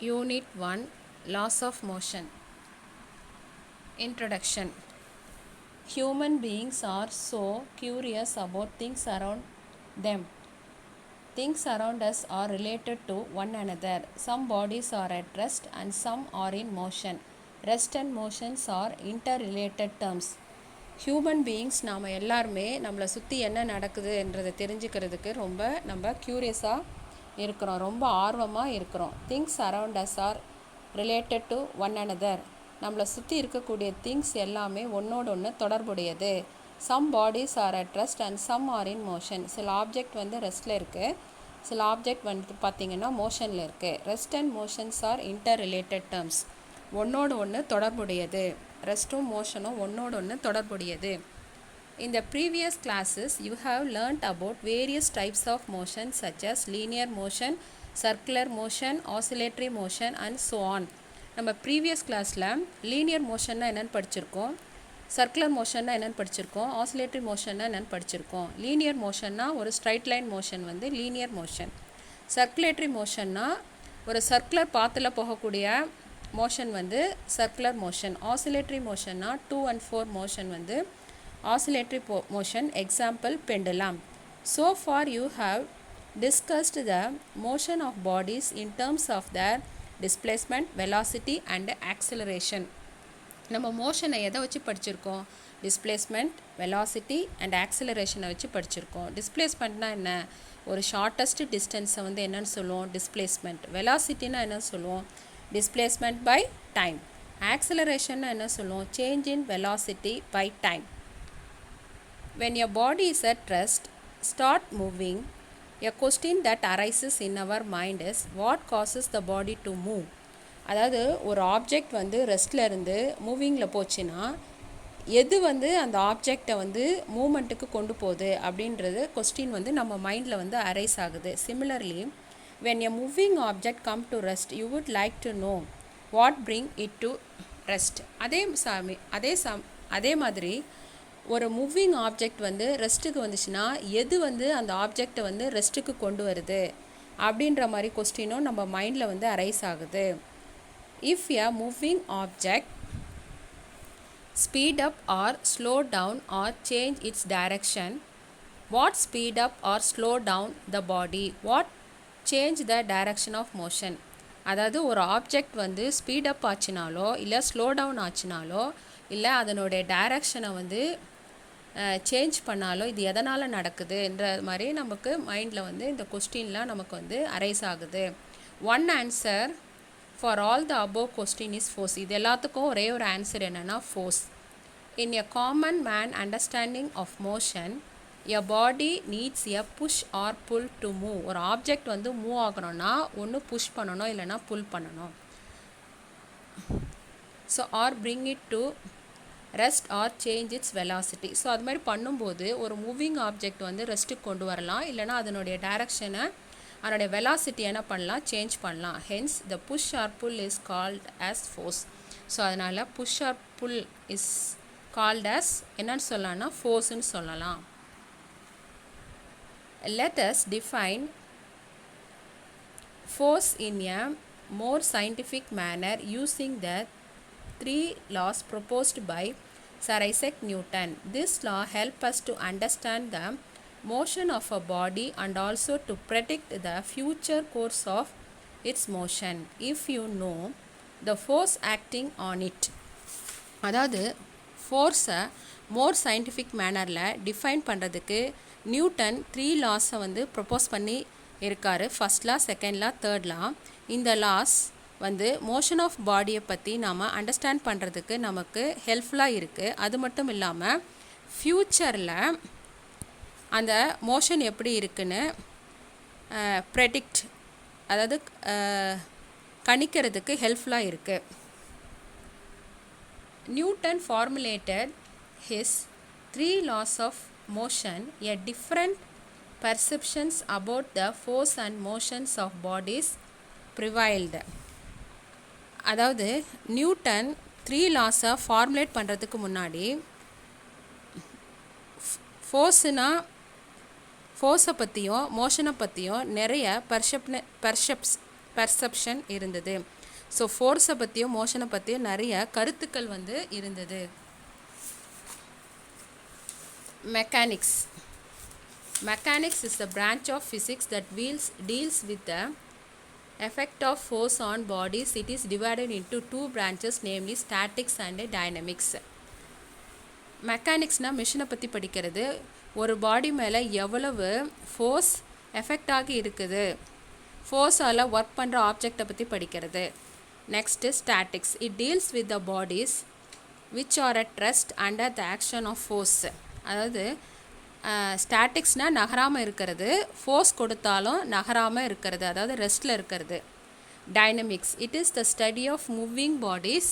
Unit 1 Laws of Motion. Introduction. Human beings are so curious about things around them. Things around us are related to one another. Some bodies are at rest and some are in motion. Rest and motions are interrelated terms. Human beings நாம் எல்லாருமே நம்மளை சுற்றி என்ன நடக்குதுன்றதை தெரிஞ்சுக்கிறதுக்கு ரொம்ப நம்ம க்யூரியஸாக இருக்கிறோம், ரொம்ப ஆர்வமாக இருக்கிறோம். Things around us are related to one another. நம்மளை சுற்றி இருக்கக்கூடிய திங்ஸ் எல்லாமே ஒன்றோடு ஒன்று தொடர்புடையது. Some bodies are at rest and some are in motion. சில ஆப்ஜெக்ட் வந்து ரெஸ்ட்டில் இருக்குது, சில ஆப்ஜெக்ட் வந்து பார்த்திங்கன்னா மோஷனில் இருக்குது. Rest and motions are interrelated terms. ஒன்றோடு ஒன்று தொடர்புடையது. ரெஸ்ட்டும் மோஷனும் ஒன்றோடு ஒன்று தொடர்புடையது. In the previous classes, you have learnt about various types of motion such as linear motion, circular motion, oscillatory motion and so on. நம்ம ப்ரீவியஸ் கிளாஸில் linear மோஷன்னா என்னென்னு படிச்சிருக்கோம், சர்க்குலர் மோஷன்னா என்னென்னு படிச்சிருக்கோம், ஆசிலேட்டரி மோஷன்னா என்னென்னு படிச்சிருக்கோம். லீனியர் மோஷன்னா ஒரு ஸ்ட்ரைட் லைன் மோஷன் வந்து லீனியர் மோஷன். சர்க்குலேட்டரி மோஷன்னா ஒரு சர்க்குலர் பாத்தில் போகக்கூடிய மோஷன் வந்து சர்க்குலர் மோஷன். ஆசிலேட்டரி மோஷன்னா 2 and 4 மோஷன் வந்து oscillatory motion. Example, pendulum. So far you have discussed the motion of bodies in terms of their displacement, velocity and acceleration. நம்ம மோஷனை எதை வச்சு படிச்சிருக்கோம்? டிஸ்பிளேஸ்மெண்ட், வெலாசிட்டி அண்ட் ஆக்சிலரேஷனை வச்சு படிச்சிருக்கோம். டிஸ்பிளேஸ்மெண்ட்னா என்ன? ஒரு ஷார்ட்டஸ்ட் டிஸ்டன்ஸை வந்து என்னன்னு சொல்லுவோம்? டிஸ்பிளேஸ்மெண்ட். வெலாசிட்டினா என்ன சொல்லுவோம்? Displacement by time. ஆக்சிலரேஷன்னா என்ன சொல்லுவோம்? Change in velocity by time. When your body is at rest, start moving. A question that arises in our mind is what causes the body to move? அதாவது ஒரு object வந்து ரெஸ்ட்டில் இருந்து மூவிங்கில் போச்சுன்னா எது வந்து அந்த ஆப்ஜெக்டை வந்து மூமெண்ட்டுக்கு கொண்டு போகுது அப்படின்றது கொஸ்டின் வந்து நம்ம மைண்டில் வந்து அரைஸ் ஆகுது. Similarly when a moving object come to rest, you would like to know what bring it to rest. அதே மாதிரி ஒரு மூவிங் ஆப்ஜெக்ட் வந்து ரெஸ்ட்டுக்கு வந்துச்சுன்னா எது வந்து அந்த ஆப்ஜெக்டை வந்து ரெஸ்ட்டுக்கு கொண்டு வருது அப்படின்ற மாதிரி கொஸ்டினும் நம்ம மைண்டில் வந்து அரைஸ் ஆகுது. If a moving object speed up or slow down or change its direction, what speed up or slow down the body, what change the direction of motion. அதாவது ஒரு ஆப்ஜெக்ட் வந்து ஸ்பீட் அப் ஆச்சுனாலோ இல்லை slow down ஆச்சுனாலோ இல்லை அதனுடைய டைரக்ஷனை வந்து change பண்ணாலோ இது எதனால் நடக்குதுன்ற மாதிரி நமக்கு மைண்டில் வந்து இந்த கொஸ்டின்லாம் நமக்கு வந்து அரைஸ் ஆகுது. One answer for all the above question is force. இது எல்லாத்துக்கும் ஒரே ஒரு ஆன்சர் என்னென்னா force. In a common man understanding of motion, a body needs a push or pull to move. ஒரு ஆப்ஜெக்ட் வந்து மூவ் ஆகணும்னா ஒன்று புஷ் பண்ணணும் இல்லைனா புல் பண்ணணும். So or bring it to rest or change its velocity. So அது மாதிரி பண்ணும்போது ஒரு மூவிங் ஆப்ஜெக்ட் வந்து ரெஸ்ட்டுக்கு கொண்டு வரலாம், இல்லைனா அதனுடைய டைரக்ஷனை அதனுடைய வெலாசிட்டி என்ன பண்ணலாம்? சேஞ்ச் பண்ணலாம். Hence the push or pull is called as force. So அதனால் push or pull is called as என்னன்னு சொல்லலாம்னா ஃபோர்ஸ்ன்னு சொல்லலாம். Let us define force in a more scientific manner using the 3 laws proposed by Sir Isaac Newton. This law helps us to understand the motion of a body and also to predict the future course of its motion if you know the force acting on it. அதாவது ஃபோர்ஸை மோர் scientific மேனரில் define பண்ணுறதுக்கு Newton 3 லாஸை வந்து propose பண்ணி இருக்கார். First லா, second law, third law. இந்த loss வந்து motion of பாடியை பற்றி நாம் அண்டர்ஸ்டாண்ட் பண்ணுறதுக்கு நமக்கு ஹெல்ப்ஃபுல்லாக இருக்குது. அது மட்டும் இல்லாமல் ஃப்யூச்சரில் அந்த மோஷன் எப்படி இருக்குன்னு ப்ரெடிக்ட், அதாவது கணிக்கிறதுக்கு ஹெல்ப்ஃபுல்லாக இருக்குது. Newton formulated his 3 laws of motion, a different perceptions about the force and motions of bodies prevailed. அதாவது நியூட்டன் 3 லாஸை ஃபார்முலேட் பண்ணுறதுக்கு முன்னாடி ஃபோர்ஸை பற்றியும் மோஷனை பற்றியும் நிறைய பெர்செப்ஷன் இருந்தது. ஸோ ஃபோர்ஸை பற்றியும் மோஷனை பற்றியும் நிறைய கருத்துக்கள் வந்து இருந்தது. Mechanics. Mechanics is the branch of physics that deals with the effect of force on bodies. It is divided into two branches, namely statics and dynamics. மெக்கானிக்ஸ்னா மிஷினை பற்றி படிக்கிறது. ஒரு பாடி மேலே எவ்வளவு ஃபோர்ஸ் எஃபெக்ட் ஆகி இருக்குது, ஃபோர்ஸால் ஒர்க் பண்ணுற ஆப்ஜெக்டை பற்றி படிக்கிறது. Next statics. It deals with the bodies which are at rest under the action of force. அதாவது ஸ்டாட்டிக்ஸ்னால் நகராமல் இருக்கிறது, ஃபோர்ஸ் கொடுத்தாலும் நகராமல் இருக்கிறது, அதாவது ரெஸ்ட்டில் இருக்கிறது. Dynamics. It is the study of moving bodies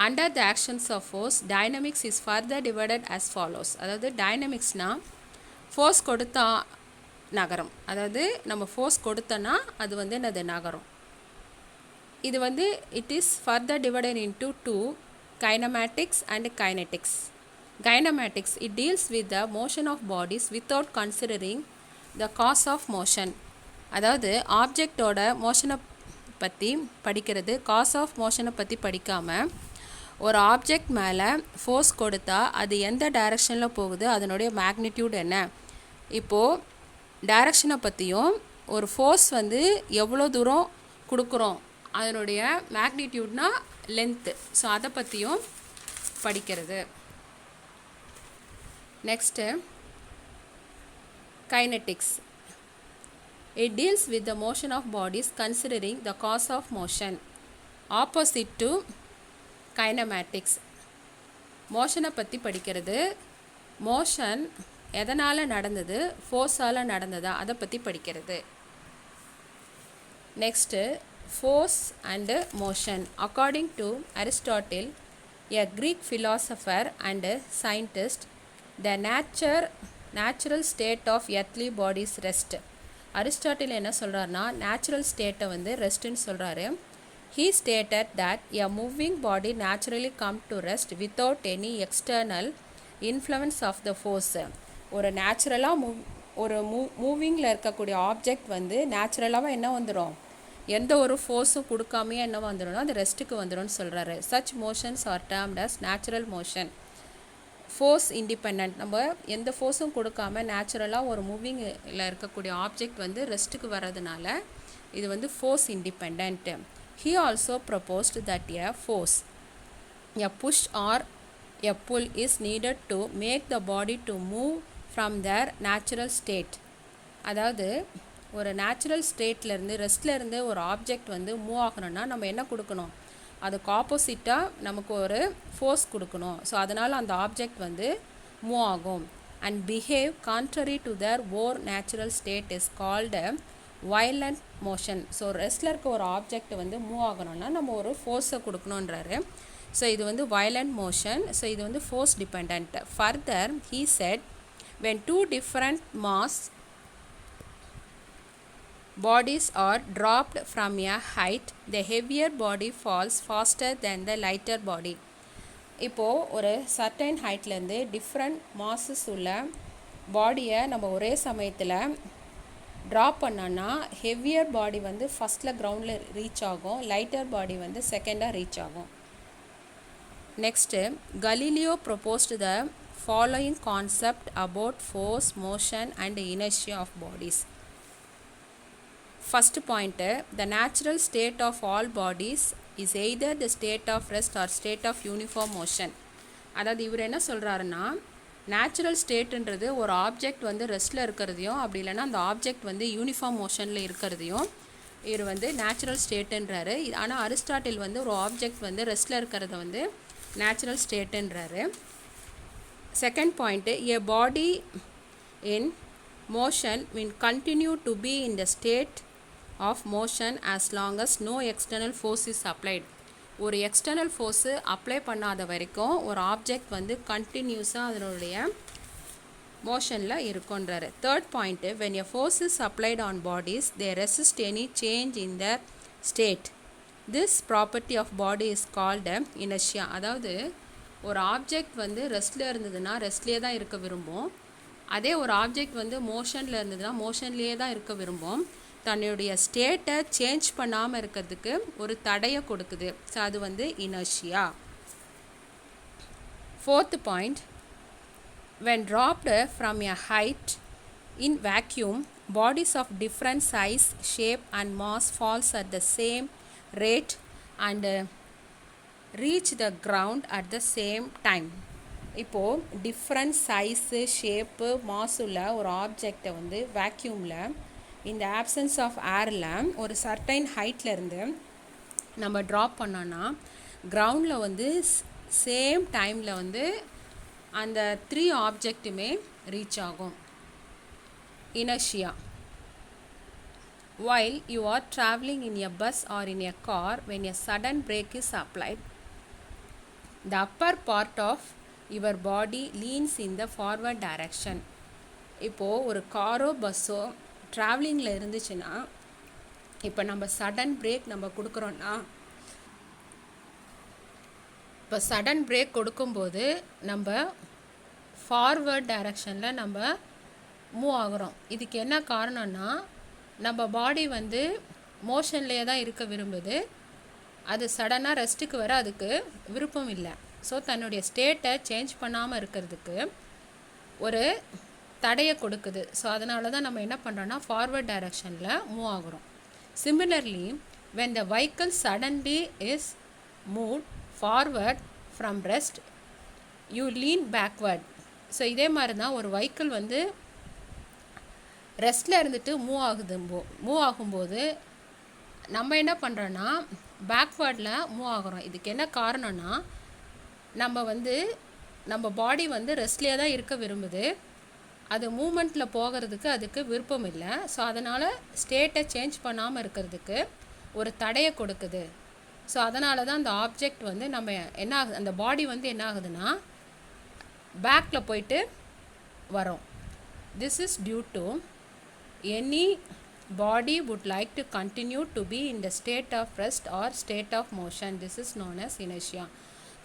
under the actions of force. Dynamics is further divided as follows. அதாவது டைனமிக்ஸ்னால் ஃபோர்ஸ் கொடுத்தா நகரும், அதாவது நம்ம ஃபோர்ஸ் கொடுத்தோன்னா அது வந்து என்னது நகரும். இது வந்து it is further divided into two, kinematics and kinetics. Kinematics, it deals with the motion of bodies without considering the cause of motion. அதாவது ஆப்ஜெக்டோட மோஷனை பற்றி படிக்கிறது, காஸ் ஆஃப் மோஷனை பற்றி படிக்காமல் ஒரு ஆப்ஜெக்ட் மேலே ஃபோர்ஸ் கொடுத்தா அது எந்த டைரக்ஷனில் போகுது, அதனுடைய மேக்னிடியூட் என்ன, இப்போது டைரக்ஷனை பற்றியும் ஒரு ஃபோர்ஸ் வந்து எவ்வளோ தூரம் கொடுக்குறோம் அதனுடைய மேக்னிடியூட்னா லென்த்து, ஸோ அதை பற்றியும் படிக்கிறது. Next, kinetics. It deals with the motion of bodies considering the cause of motion. Opposite to kinematics. மோஷனை பற்றி படிக்கிறது. மோஷன் எதனால் நடந்தது, ஃபோர்ஸால் நடந்ததா, அதை பற்றி படிக்கிறது. Next force and motion. According to Aristotle, a Greek philosopher and scientist, the natural state of earthly bodies rest. Aristotle என்ன சொல்கிறாருன்னா நேச்சுரல் ஸ்டேட்டை வந்து ரெஸ்ட்டுன்னு சொல்கிறாரு. He stated that a moving body naturally come to rest without any external influence of the force. ஒரு நேச்சுரலாக மூவிங்கில் இருக்கக்கூடிய object வந்து நேச்சுரலாக என்ன வந்துடும், எந்த ஒரு ஃபோர்ஸும் கொடுக்காமையே என்ன வந்துடும், அது ரெஸ்ட்டுக்கு வந்துடும் சொல்கிறாரு. Such motions are termed as natural motion. Force independent. நம்ம எந்த ஃபோர்ஸும் கொடுக்காம நேச்சுரலாக ஒரு மூவிங்கில் இருக்கக்கூடிய ஆப்ஜெக்ட் வந்து ரெஸ்ட்டுக்கு வர்றதுனால இது வந்து force independent. He also proposed that a force, a push or a pull is needed to make the body to move from their natural state. அதாவது ஒரு நேச்சுரல் ஸ்டேட்லேருந்து ரெஸ்ட்லேருந்து ஒரு ஆப்ஜெக்ட் வந்து மூவ் ஆகணும்னா நம்ம என்ன கொடுக்கணும், அதுக்கு ஆப்போசிட்டாக நமக்கு ஒரு ஃபோர்ஸ் கொடுக்கணும். ஸோ அதனால் அந்த ஆப்ஜெக்ட் வந்து மூவ் ஆகும். And behave contrary to their or natural state is called violent motion. So ரெஸ்ட்டில் இருக்க ஒரு ஆப்ஜெக்ட் வந்து மூவ் ஆகணும்னா நம்ம ஒரு ஃபோர்ஸை கொடுக்கணுன்றாரு. ஸோ இது வந்து வயலண்ட் மோஷன். ஸோ இது வந்து force depend. Further he set, when two different mass bodies are dropped from a height, the heavier body falls faster than the lighter body. இப்போது ஒரு சர்டைன் ஹைட்லேருந்து டிஃப்ரெண்ட் மாஸஸ் உள்ள பாடியை நம்ம ஒரே சமயத்தில் ட்ராப் பண்ணோன்னா ஹெவியர் பாடி வந்து ஃபஸ்ட்டில் கிரவுண்டில் ரீச் ஆகும், லைட்டர் பாடி வந்து செகண்டாக ரீச் ஆகும். Next Galileo proposed the following concept about force, motion and inertia of bodies. First point, the natural state of all bodies is either the state of rest or state of uniform motion. அதாவது இவர் என்ன சொல்கிறாருன்னா natural ஸ்டேட்டுன்றது ஒரு object வந்து ரெஸ்ட்டில் இருக்கிறதையும் அப்படி இல்லைன்னா அந்த ஆப்ஜெக்ட் வந்து யூனிஃபார்ம் மோஷனில் இருக்கிறதையும் இவர் வந்து நேச்சுரல் ஸ்டேட்டுன்றாரு. ஆனால் அரிஸ்டாட்டில் வந்து ஒரு ஆப்ஜெக்ட் வந்து ரெஸ்ட்டில் இருக்கிறத வந்து நேச்சுரல் ஸ்டேட்டுன்றாரு. Second point, a body in motion will continue to be in the state of motion as long as no external force is applied. ஒரு எக்ஸ்டர்னல் ஃபோர்ஸு அப்ளை பண்ணாத வரைக்கும் ஒரு ஆப்ஜெக்ட் வந்து கண்டினியூஸாக அதனுடைய மோஷனில் இருக்குன்றாரு. Third point, when a force is applied on bodies, they resist any change in their state. This property of body is called inertia. அதாவது ஒரு ஆப்ஜெக்ட் வந்து ரெஸ்ட்டில் இருந்ததுன்னா ரெஸ்ட்லேயே தான் இருக்க விரும்பும், அதே ஒரு ஆப்ஜெக்ட் வந்து மோஷனில் இருந்ததுன்னா மோஷன்லேயே தான் இருக்க விரும்பும். தன்னுடைய ஸ்டேட்டை சேஞ்ச் பண்ணாமல் இருக்கிறதுக்கு ஒரு தடையை கொடுக்குது. ஸோ அது வந்து inertia. Fourth point, when dropped from a height in vacuum, bodies of different size, shape and mass falls at the same rate and reach the ground at the same time. இப்போது different size, shape, mass உள்ள ஒரு ஆப்ஜெக்டை வந்து வேக்யூமில் இந்த options of ஏரில் ஒரு certain ஹைட்லேருந்து நம்ம drop பண்ணோன்னா கிரவுண்டில் வந்து சேம் டைமில் வந்து அந்த 3 ஆப்ஜெக்ட்டுமே ரீச் ஆகும். Inertia. While you are traveling in a bus or in a car, when a sudden brake is applied, the upper part of your body leans in the forward direction. இப்போது ஒரு காரோ பஸ்ஸோ ட்ராவலிங்கில் இருந்துச்சுன்னா, இப்போ நம்ம சடன் பிரேக் நம்ம கொடுக்குறோன்னா, இப்போ sudden brake கொடுக்கும்போது நம்ம ஃபார்வர்ட் டைரக்ஷனில் நம்ம மூவ் ஆகிறோம். இதுக்கு என்ன காரணம்னா, நம்ம பாடி வந்து மோஷன்லேயே தான் இருக்க விரும்புது. அது சடனாக ரெஸ்ட்டுக்கு வர அதுக்கு விருப்பம் இல்லை. ஸோ தன்னுடைய ஸ்டேட்டை சேஞ்ச் பண்ணாமல் இருக்கிறதுக்கு ஒரு தடையை கொடுக்குது. ஸோ அதனால தான் நம்ம என்ன பண்ணுறோன்னா ஃபார்வர்ட் டைரக்ஷனில் மூவ் ஆகிறோம். Similarly when the vehicle suddenly is moved forward from rest, you lean backward. So இதே மாதிரி தான் ஒரு வெஹிக்கிள் வந்து ரெஸ்ட்டில் இருந்துட்டு மூவ் ஆகும்போது நம்ம என்ன பண்ணுறோன்னா பேக்வேர்டில் மூவ் ஆகிறோம். இதுக்கு என்ன காரணம்னா, நம்ம பாடி வந்து ரெஸ்ட்லேயே தான் இருக்க விரும்புது. அது மூமெண்ட்டில் போகிறதுக்கு அதுக்கு விருப்பம் இல்லை. ஸோ அதனால் ஸ்டேட்டை சேஞ்ச் பண்ணாமல் இருக்கிறதுக்கு ஒரு தடையை கொடுக்குது. ஸோ அதனால தான் அந்த ஆப்ஜெக்ட் வந்து நம்ம என்ன ஆகுது, அந்த பாடி வந்து என்ன ஆகுதுன்னா பேக்கில் போயிட்டு வரோம். This is due to any body would like to continue to be in the state of rest or state of motion. This is known as inertia.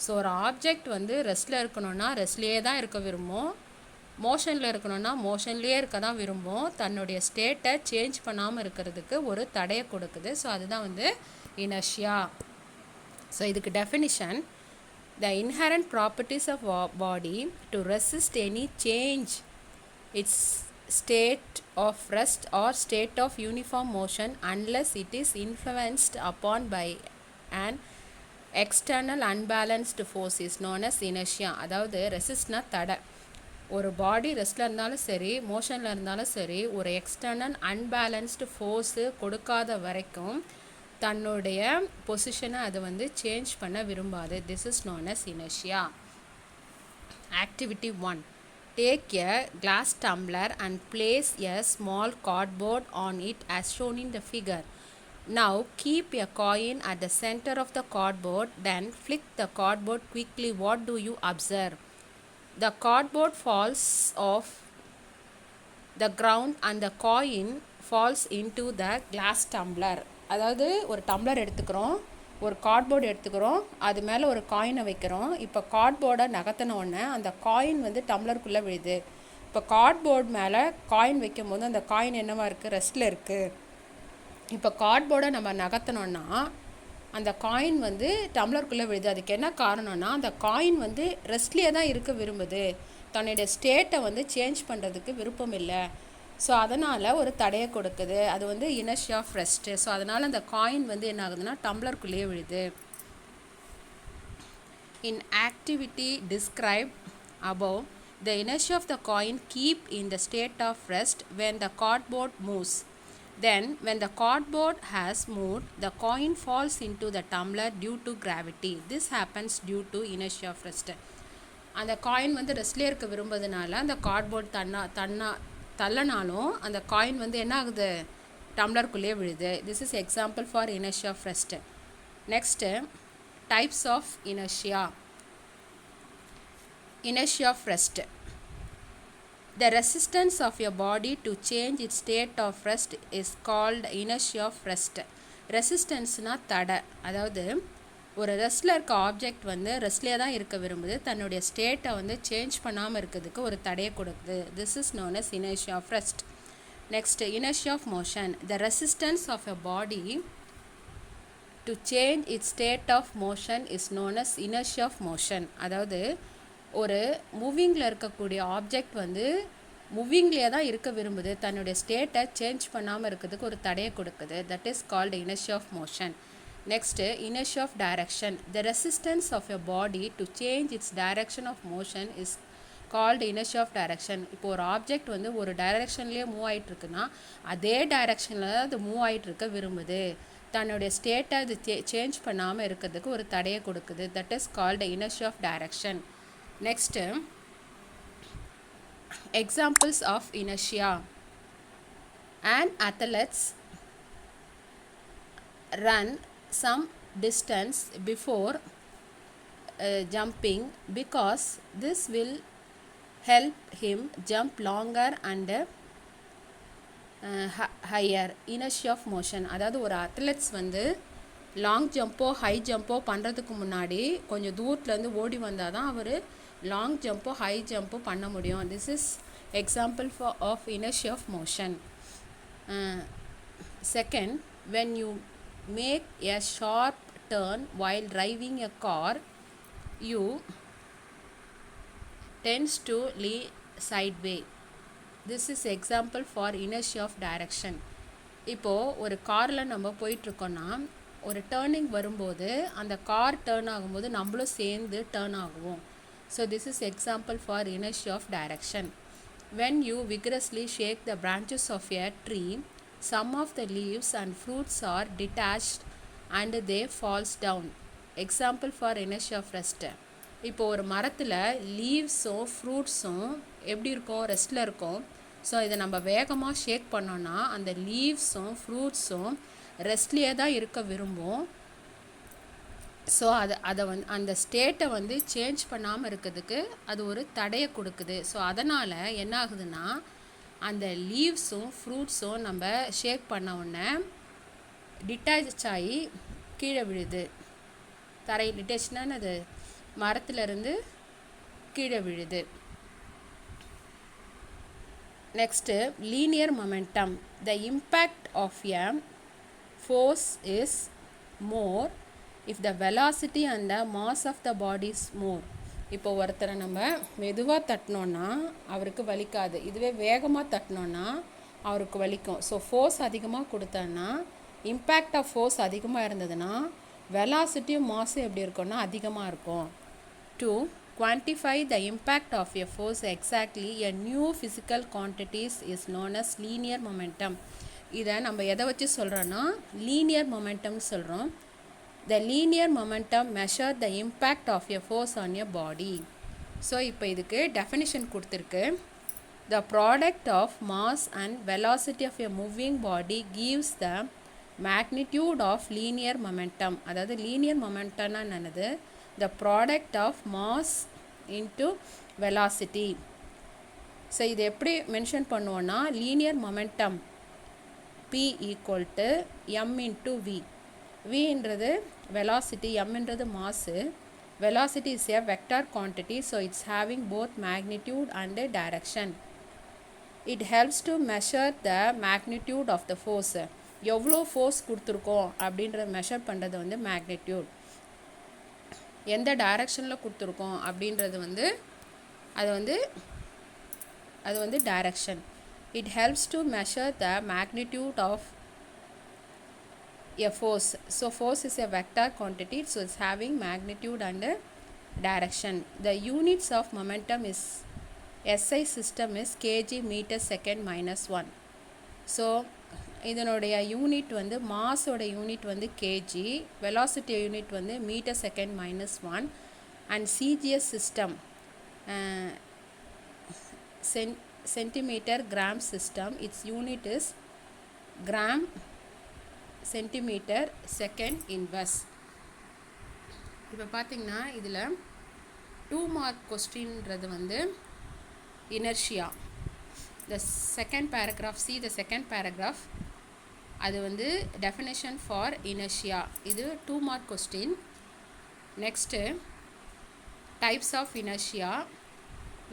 So ஒரு ஆப்ஜெக்ட் வந்து ரெஸ்ட்டில் இருக்கணும்னா ரெஸ்ட்லேயே தான் இருக்க விரும்பும், மோஷனில் இருக்கணும்னா மோஷன்லேயே இருக்க தான் விரும்பும். தன்னுடைய ஸ்டேட்டை சேஞ்ச் பண்ணாமல் இருக்கிறதுக்கு ஒரு தடையை கொடுக்குது. ஸோ அதுதான் வந்து இனர்ஷியா. ஸோ இதுக்கு definition, the inherent properties of body to resist any change its state of rest or state of uniform motion unless it is influenced upon by an external unbalanced force is known as inertia. அதாவது ரெசிஸ்ட்னா தடை. ஒரு பாடி ரெஸ்ட்டில் இருந்தாலும் சரி, மோஷனில் இருந்தாலும் சரி, ஒரு external unbalanced force கொடுக்காத வரைக்கும் தன்னுடைய பொசிஷனை அது வந்து சேஞ்ச் பண்ண விரும்பாது. This is known as inertia. Activity 1. Take a glass tumbler and place a small cardboard on it as shown in the figure. Now keep a coin at the center of the cardboard, then flick the cardboard quickly. What do you observe? The cardboard falls off the ground and the coin falls into the glass tumbler. அதாவது ஒரு tumbler எடுத்துக்கிறோம், ஒரு cardboard எடுத்துக்கிறோம், அது மேலே ஒரு காயினை வைக்கிறோம். இப்போ கார்ட்போர்டை நகர்த்தின உடனே அந்த காயின் வந்து டம்ளருக்குள்ளே விழுது. இப்போ கார்ட்போர்டு மேலே காயின் வைக்கும் போது அந்த காயின் என்னவா இருக்குது, ரெஸ்ட்டில் இருக்குது. இப்போ கார்ட்போர்டை நம்ம நகர்த்தினோன்னா அந்த காயின் வந்து டம்ளருக்குள்ளே விழுது. அதுக்கு என்ன காரணம்னா, அந்த காயின் வந்து ரெஸ்ட்லேயே தான் இருக்க விரும்புது, தன்னுடைய ஸ்டேட்டை வந்து சேஞ்ச் பண்ணுறதுக்கு விருப்பம் இல்லை. ஸோ அதனால் ஒரு தடையை கொடுக்குது. அது வந்து இனர்ஷியா ஆஃப் ரெஸ்ட்டு. ஸோ அதனால் அந்த காயின் வந்து என்ன ஆகுதுன்னா டம்ளருக்குள்ளேயே விழுது. In activity describe above, the inertia of the coin keep in the state of rest when the cardboard moves. Then when the cardboard has moved, the coin falls into the tumbler due to gravity. This happens due to inertia of rest. அந்த coin வந்து ரெஸ்ட்லேயே இருக்க விரும்புறதுனால அந்த cardboard தள்ளனாலும் அந்த coin வந்து என்ன ஆகுது, டம்ளருக்குள்ளேயே விழுது. This is example for inertia of rest. Next types of inertia. Inertia of rest. The resistance of your body to change its state of rest is called inertia of rest. ரெசிஸ்டன்ஸ்னா தடை. அதாவது ஒரு ரெஸ்ட்டில் இருக்க object வந்து ரெஸ்ட்லேயே தான் இருக்க விரும்புது, தன்னுடைய ஸ்டேட்டை வந்து சேஞ்ச் பண்ணாமல் இருக்கிறதுக்கு ஒரு தடையை கொடுக்குது. This is known as inertia of rest. Next, inertia of motion. The resistance of a body to change its state of motion is known as inertia of motion. அதாவது ஒரு மூவிங்கில் இருக்கக்கூடிய ஆப்ஜெக்ட் வந்து மூவிங்லேயே தான் இருக்க விரும்புது, தன்னுடைய ஸ்டேட்டை சேஞ்ச் பண்ணாமல் இருக்கிறதுக்கு ஒரு தடையை கொடுக்குது. That is called inertia of motion. Next inertia of direction. The resistance of a body to change its direction of motion is called inertia of direction. இப்போ ஒரு ஆப்ஜெக்ட் வந்து ஒரு டைரெக்ஷன்லேயே மூவ் ஆகிட்டு இருக்குன்னா அதே டைரெக்ஷனில் தான் அது மூவ் ஆகிட்டு இருக்க விரும்புது, தன்னுடைய ஸ்டேட்டை அது சேஞ்ச் பண்ணாமல் இருக்கிறதுக்கு ஒரு தடையை கொடுக்குது. That is called inertia of direction. Next examples of inertia. An athletes run some distance before jumping because this will help him jump longer and higher. Inertia of motion. அதாவது ஒரு அத்லெட்ஸ் வந்து long jump high jumbo பண்ணுறதுக்கு முன்னாடி கொஞ்சம் தூரத்துலேருந்து ஓடி வந்தால் தான் அவர் லாங் ஜம்போ ஹை ஜம்போ பண்ண முடியும். This is example of inertia of motion. Second, when you make a sharp turn while driving a car, you tends to lean sideways. This is example for inertia of direction. இப்போது ஒரு காரில் நம்ம போயிட்டுருக்கோன்னா ஒரு turning வரும்போது அந்த car turn ஆகும்போது நம்மளும் சேர்ந்து டேர்ன் ஆகுவோம். So this is example for inertia of direction. When you vigorously shake the branches of a tree, some of the leaves and fruits are detached and they falls down. Example for inertia of rest. இப்போ ஒரு மரத்தில் லீவ்ஸும் ஃப்ரூட்ஸும் எப்படி இருக்கும், ரெஸ்ட்டில் இருக்கும். So இதை நம்ம வேகமாக ஷேக் பண்ணோன்னா அந்த லீவ்ஸும் ஃப்ரூட்ஸும் ரெஸ்ட்லேயே தான் இருக்க விரும்பும். ஸோ அதை வந்து அந்த ஸ்டேட்டை வந்து சேஞ்ச் பண்ணாமல் இருக்கிறதுக்கு அது ஒரு தடையை கொடுக்குது. ஸோ அதனால் என்ன ஆகுதுன்னா அந்த லீவ்ஸும் ஃப்ரூட்ஸும் நம்ம ஷேக் பண்ண உடனே டிட்டாச் ஆகி கீழே விழுது. டிட்டாச்னா அது மரத்துலேருந்து கீழே விழுது. Next linear momentum. The impact of a force is more if the velocity and the mass of the body is more. இப்போ ஒருத்தரை நம்ம மெதுவாக தட்டினோன்னா அவருக்கு வலிக்காது, இதுவே வேகமாக தட்டினோன்னா அவருக்கு வலிக்கும். ஸோ ஃபோர்ஸ் அதிகமாக கொடுத்தோன்னா இம்பேக்ட் ஆஃப் ஃபோர்ஸ் அதிகமாக இருந்ததுன்னா வெலாசிட்டியும் மாஸும் எப்படி இருக்கும்னா அதிகமாக இருக்கும். To quantify the impact of a force exactly, a new physical quantities is known as linear momentum. இதை நம்ம எதை வச்சு சொல்கிறோன்னா லீனியர் மொமெண்டம்னு சொல்கிறோம். The linear momentum measure the impact of a force on a body. So இப்போ இதுக்கு definition கொடுத்துருக்கு. The product of mass and velocity of a moving body gives the magnitude of linear momentum. அதாவது linear மொமெண்டம்னா என்னது, the product of mass into velocity. So இது எப்படி mention பண்ணுவோன்னா linear momentum P equal to m into v. Vன்றது velocity, mன்றது mass. Velocity is a vector quantity, so it's having both magnitude and direction. It helps to measure the magnitude of the force. எவ்வளோ force கொடுத்துருக்கோம் அப்படின்றத measure பண்ணுறது வந்து magnitude. எந்த டைரக்ஷனில் கொடுத்துருக்கோம் அப்படின்றது வந்து அது வந்து direction. It helps to measure the magnitude of a force. So force is a vector quantity, so it's having magnitude and direction. The units of momentum is SI system is kg meter second minus 1. So இதனுடைய unit வந்து மாஸோட unit வந்து KG, velocity unit வந்து metre second minus 1 and CGS system centimeter gram system, its unit is gram centimeter second inverse. இப்போ பார்த்தீங்கன்னா இதில் 2 mark கொஸ்டின்றது வந்து inertia. The second paragraph, see the second paragraph, அது வந்து definition for inertia. இது 2 mark question. Next types of inertia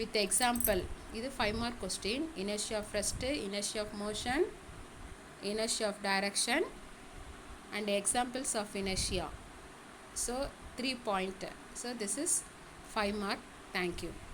with example. இது 5 mark question. Inertia of rest, inertia of motion, inertia of direction and examples of inertia. So 3 point. So this is 5 mark. Thank you.